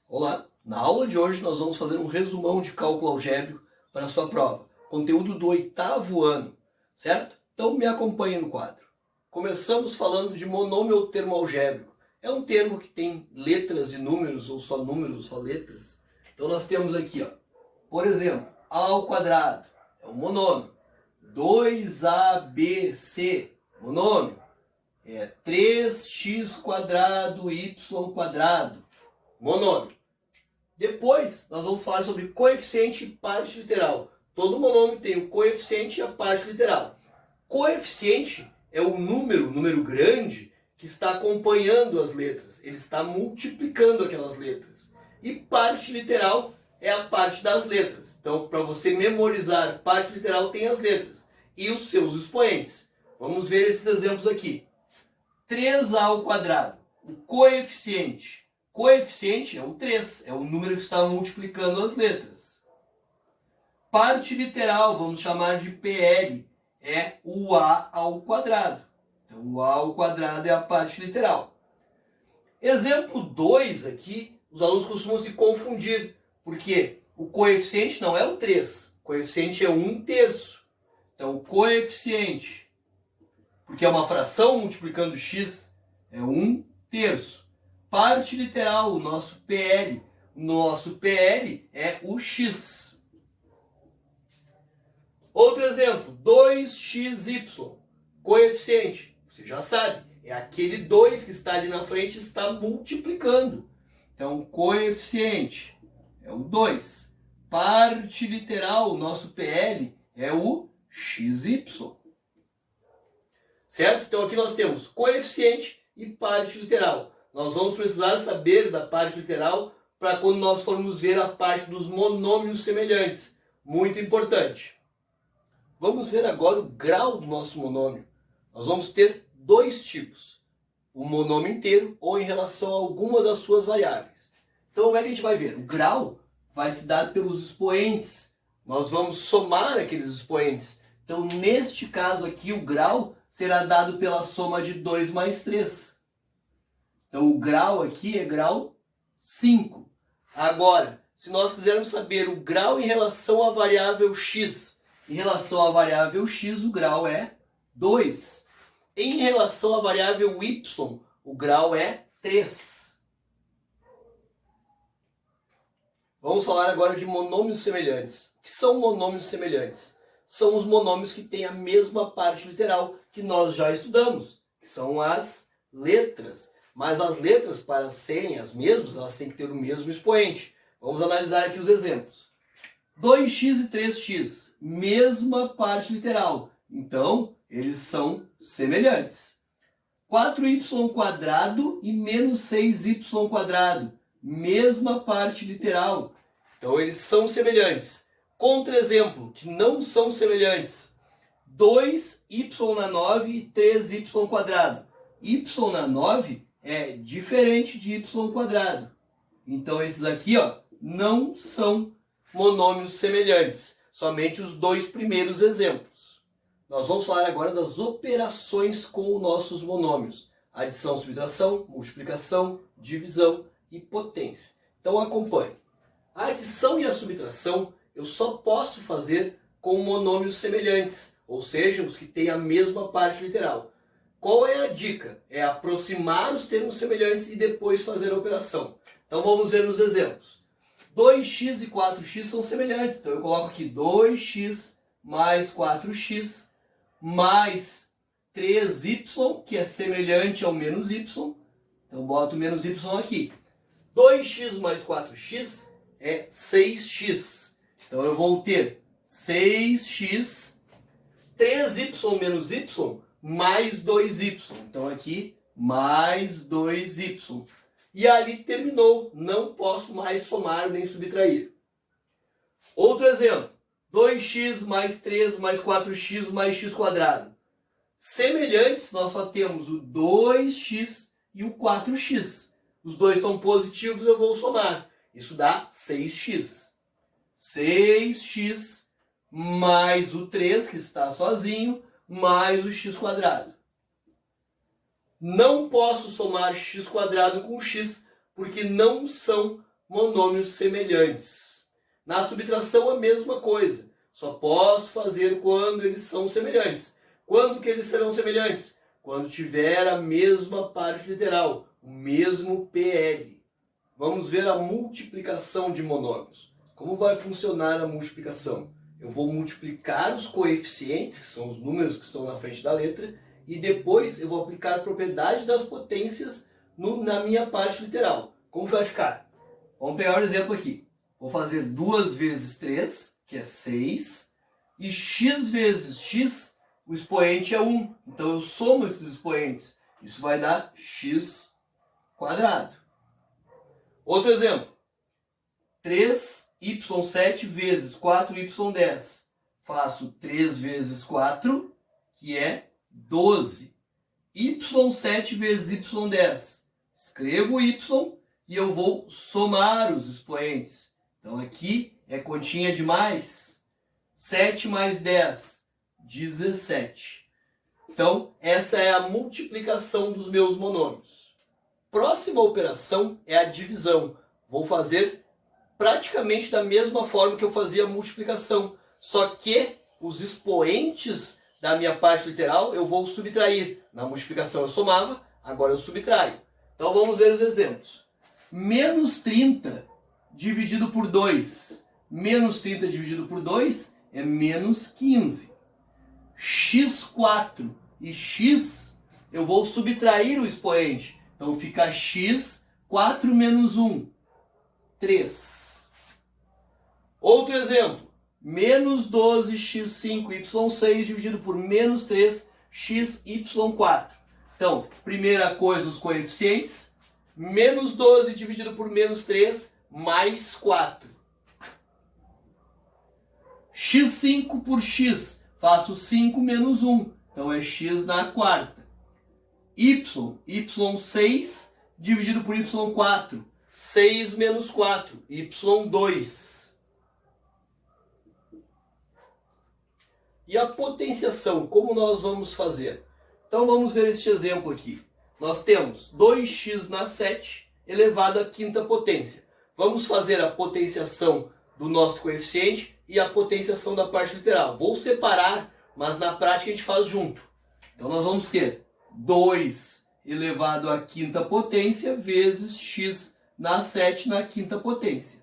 Olá, na aula de hoje nós vamos fazer um resumão de cálculo algébrico para a sua prova, conteúdo do 8º ano, certo? Então me acompanhe no quadro. Começamos falando de monômio termo algébrico. É um termo que tem letras e números, ou só números, só letras. Então nós temos aqui, por exemplo, a ao quadrado, é um monômio. 2abc, monômio. 3x quadrado, y quadrado, monômio. Depois, nós vamos falar sobre coeficiente e parte literal. Todo monômio tem o coeficiente e a parte literal. Coeficiente é o número grande, que está acompanhando as letras. Ele está multiplicando aquelas letras. E parte literal é a parte das letras. Então, para você memorizar parte literal, tem as letras e os seus expoentes. Vamos ver esses exemplos aqui. 3a ao quadrado. O coeficiente. Coeficiente é o 3, é o número que está multiplicando as letras. Parte literal, vamos chamar de PL, é o A ao quadrado. Então, o A ao quadrado é a parte literal. Exemplo 2 aqui, os alunos costumam se confundir, porque o coeficiente não é o 3, o coeficiente é 1/3. Então, o coeficiente, porque é uma fração multiplicando x, é 1/3. Parte literal, o nosso PL. O nosso PL é o x. Outro exemplo, 2xy. Coeficiente, você já sabe, é aquele 2 que está ali na frente e está multiplicando. Então, coeficiente é o 2. Parte literal, o nosso PL é o xy. Certo? Então, aqui nós temos coeficiente e parte literal. Nós vamos precisar saber da parte literal para quando nós formos ver a parte dos monômios semelhantes. Muito importante. Vamos ver agora o grau do nosso monômio. Nós vamos ter dois tipos. O monômio inteiro ou em relação a alguma das suas variáveis. Então, como é que a gente vai ver? O grau vai se dar pelos expoentes. Nós vamos somar aqueles expoentes. Então, neste caso aqui, o grau será dado pela soma de 2 mais 3. Então, o grau aqui é grau 5. Agora, se nós quisermos saber o grau em relação à variável x, em relação à variável x, o grau é 2. Em relação à variável y, o grau é 3. Vamos falar agora de monômios semelhantes. O que são monômios semelhantes? São os monômios que têm a mesma parte literal que nós já estudamos, que são as letras. Mas as letras, para serem as mesmas, elas têm que ter o mesmo expoente. Vamos analisar aqui os exemplos. 2x e 3x, mesma parte literal. Então, eles são semelhantes. 4y quadrado e menos 6y quadrado, mesma parte literal. Então, eles são semelhantes. Contra-exemplo, que não são semelhantes. 2y na 9 e 3y quadrado. Y na 9 é diferente de y quadrado. Então, esses aqui não são monômios semelhantes. Somente os dois primeiros exemplos. Nós vamos falar agora das operações com os nossos monômios. Adição, subtração, multiplicação, divisão e potência. Então, acompanhe. A adição e a subtração eu só posso fazer com monômios semelhantes, ou seja, os que têm a mesma parte literal. Qual é a dica? É aproximar os termos semelhantes e depois fazer a operação. Então vamos ver nos exemplos. 2x e 4x são semelhantes. Então eu coloco aqui 2x mais 4x mais 3y, que é semelhante ao menos y. Então boto menos y aqui. 2x mais 4x é 6x. Então eu vou ter 6x, 3y menos y, mais 2y. Então aqui, mais 2y. E ali terminou. Não posso mais somar nem subtrair. Outro exemplo. 2x mais 3 mais 4x mais x quadrado. Semelhantes, nós só temos o 2x e o 4x. Os dois são positivos, eu vou somar. Isso dá 6x. 6x mais o 3, que está sozinho, mais o x quadrado. Não posso somar x quadrado com x, porque não são monômios semelhantes. Na subtração, a mesma coisa. Só posso fazer quando eles são semelhantes. Quando que eles serão semelhantes? Quando tiver a mesma parte literal, o mesmo PL. Vamos ver a multiplicação de monômios. Como vai funcionar a multiplicação? Eu vou multiplicar os coeficientes, que são os números que estão na frente da letra, e depois eu vou aplicar a propriedade das potências na minha parte literal. Como vai ficar? Vamos pegar um exemplo aqui. Vou fazer 2 vezes 3, que é 6, e x vezes x, o expoente é 1. Então eu somo esses expoentes. Isso vai dar x quadrado. Outro exemplo. 3y7 vezes 4y10. Faço 3 vezes 4, que é 12. y7 vezes y10. Escrevo y e eu vou somar os expoentes. Então aqui é continha de mais. 7 mais 10, 17. Então essa é a multiplicação dos meus monômios. Próxima operação é a divisão. Vou fazer praticamente da mesma forma que eu fazia a multiplicação. Só que os expoentes da minha parte literal eu vou subtrair. Na multiplicação eu somava, agora eu subtraio. Então vamos ver os exemplos. Menos 30 dividido por 2. Menos 30 dividido por 2 é menos 15. x4 e x, eu vou subtrair o expoente. Então fica x, 4 menos 1, 3. Outro exemplo. Menos 12x5y6 dividido por menos 3xy4. Então, primeira coisa, os coeficientes. Menos 12 dividido por menos 3, mais 4. x5 por x, faço 5 menos 1. Então é x na quarta. y6 dividido por y4. 6 menos 4, y2. E a potenciação, como nós vamos fazer? Então vamos ver este exemplo aqui. Nós temos 2x na 7 elevado à quinta potência. Vamos fazer a potenciação do nosso coeficiente e a potenciação da parte literal. Vou separar, mas na prática a gente faz junto. Então nós vamos ter 2 elevado à quinta potência vezes x na 7 na quinta potência.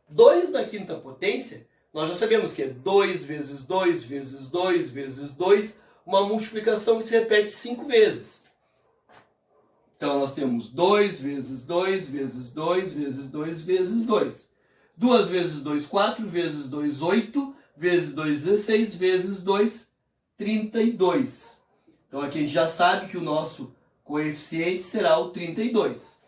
2 na quinta potência, nós já sabemos que é 2 vezes 2 vezes 2 vezes 2, uma multiplicação que se repete 5 vezes. Então nós temos 2 vezes 2 vezes 2 vezes 2 vezes 2. 2 vezes 2, 4, vezes 2, 8, vezes 2, 16, vezes 2, 32. Então aqui a gente já sabe que o nosso coeficiente será o 32.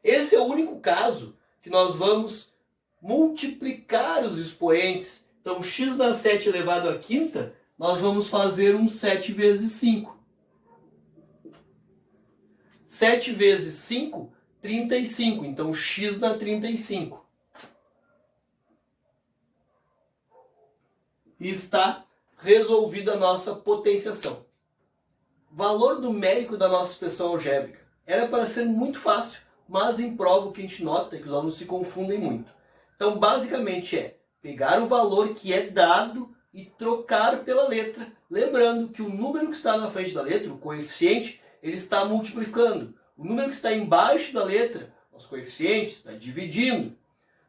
Esse é o único caso que nós vamos multiplicar os expoentes. Então x na 7 elevado à quinta, nós vamos fazer um 7 vezes 5. 7 vezes 5, 35. Então x na 35. E está resolvida a nossa potenciação. Valor numérico da nossa expressão algébrica. Era para ser muito fácil, mas em prova o que a gente nota é que os alunos se confundem muito. Então basicamente é pegar o valor que é dado e trocar pela letra. Lembrando que o número que está na frente da letra, o coeficiente, ele está multiplicando. O número que está embaixo da letra, os coeficientes, está dividindo.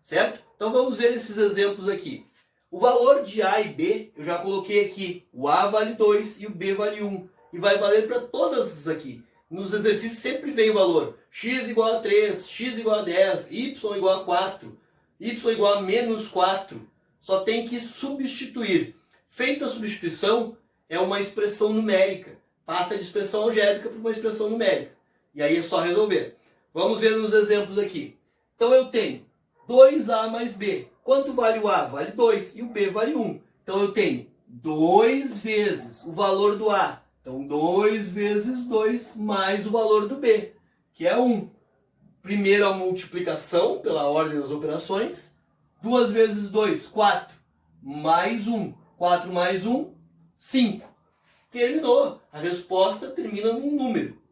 Certo? Então vamos ver esses exemplos aqui. O valor de A e B, eu já coloquei aqui. O A vale 2 e o B vale 1. E vai valer para todas essas aqui. Nos exercícios sempre vem o valor x igual a 3, x igual a 10, y igual a 4, y igual a menos 4. Só tem que substituir. Feita a substituição, é uma expressão numérica. Passa de expressão algébrica para uma expressão numérica. E aí é só resolver. Vamos ver nos exemplos aqui. Então eu tenho 2A mais B. Quanto vale o A? Vale 2 e o B vale 1. Então eu tenho 2 vezes o valor do A. Então 2 vezes 2 mais o valor do B, que é 1. Primeiro a multiplicação pela ordem das operações. 2 vezes 2, 4. Mais 1. 4 mais 1, 5. Terminou. A resposta termina num número.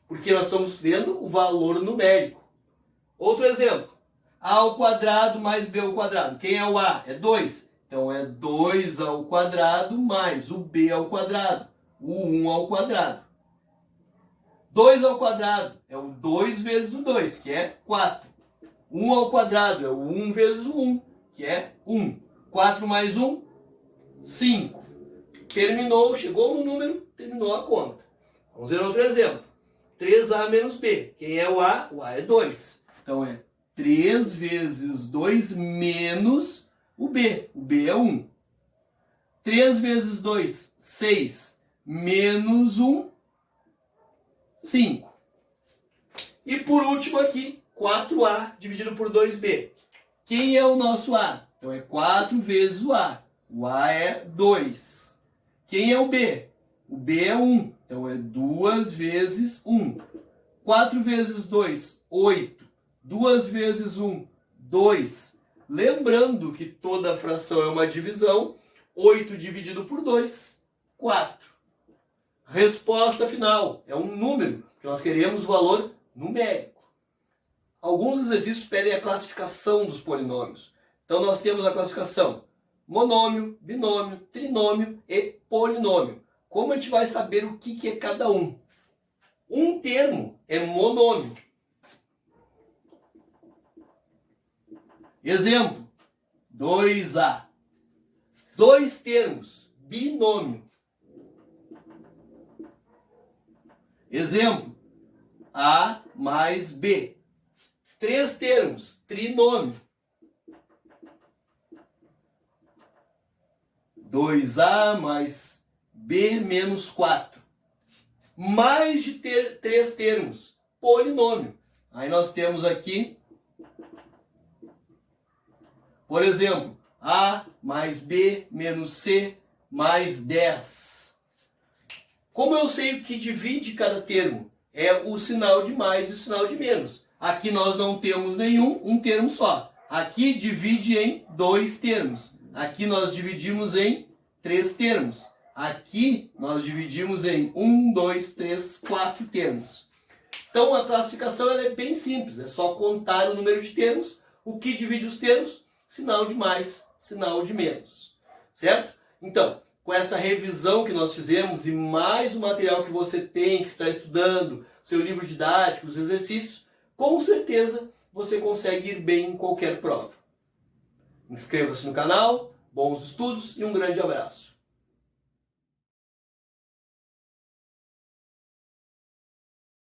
Porque nós estamos vendo o valor numérico. Outro exemplo. A ao quadrado mais B ao quadrado. Quem é o A? É 2. Então é 2 ao quadrado mais o B ao quadrado. O 1 ao quadrado. 2 ao quadrado é o 2 vezes o 2, que é 4. 1 ao quadrado é o 1 vezes o 1, que é 1. 4 mais 1, 5. Terminou, chegou no número, terminou a conta. Vamos ver outro exemplo. 3A menos B. Quem é o A? O A é 2. Então é 3 vezes 2 menos o B. O B é 1. 3 vezes 2, 6. Menos 1, 5. E por último aqui, 4A dividido por 2B. Quem é o nosso A? Então é 4 vezes o A. O A é 2. Quem é o B? O B é 1. Então é 2 vezes 1. 4 vezes 2, 8. 2 vezes 1, 2. Lembrando que toda fração é uma divisão. 8 dividido por 2, 4. Resposta final. É um número, que nós queremos o valor numérico. Alguns exercícios pedem a classificação dos polinômios. Então nós temos a classificação monômio, binômio, trinômio e polinômio. Como a gente vai saber o que é cada um? Um termo é monômio. Exemplo, 2A. 2 termos, binômio. Exemplo, A mais B. 3 termos, trinômio. 2A mais B menos 4. Mais de 3 termos, polinômio. Aí nós temos aqui, por exemplo, A mais B menos C mais 10. Como eu sei o que divide cada termo? É o sinal de mais e o sinal de menos. Aqui nós não temos nenhum, um termo só. Aqui divide em 2 termos. Aqui nós dividimos em 3 termos. Aqui nós dividimos em 1, 2, 3, 4 termos. Então a classificação ela é bem simples. É só contar o número de termos. O que divide os termos? Sinal de mais, sinal de menos. Certo? Então, com essa revisão que nós fizemos e mais o material que você tem, que está estudando, seu livro didático, os exercícios, com certeza você consegue ir bem em qualquer prova. Inscreva-se no canal, bons estudos e um grande abraço.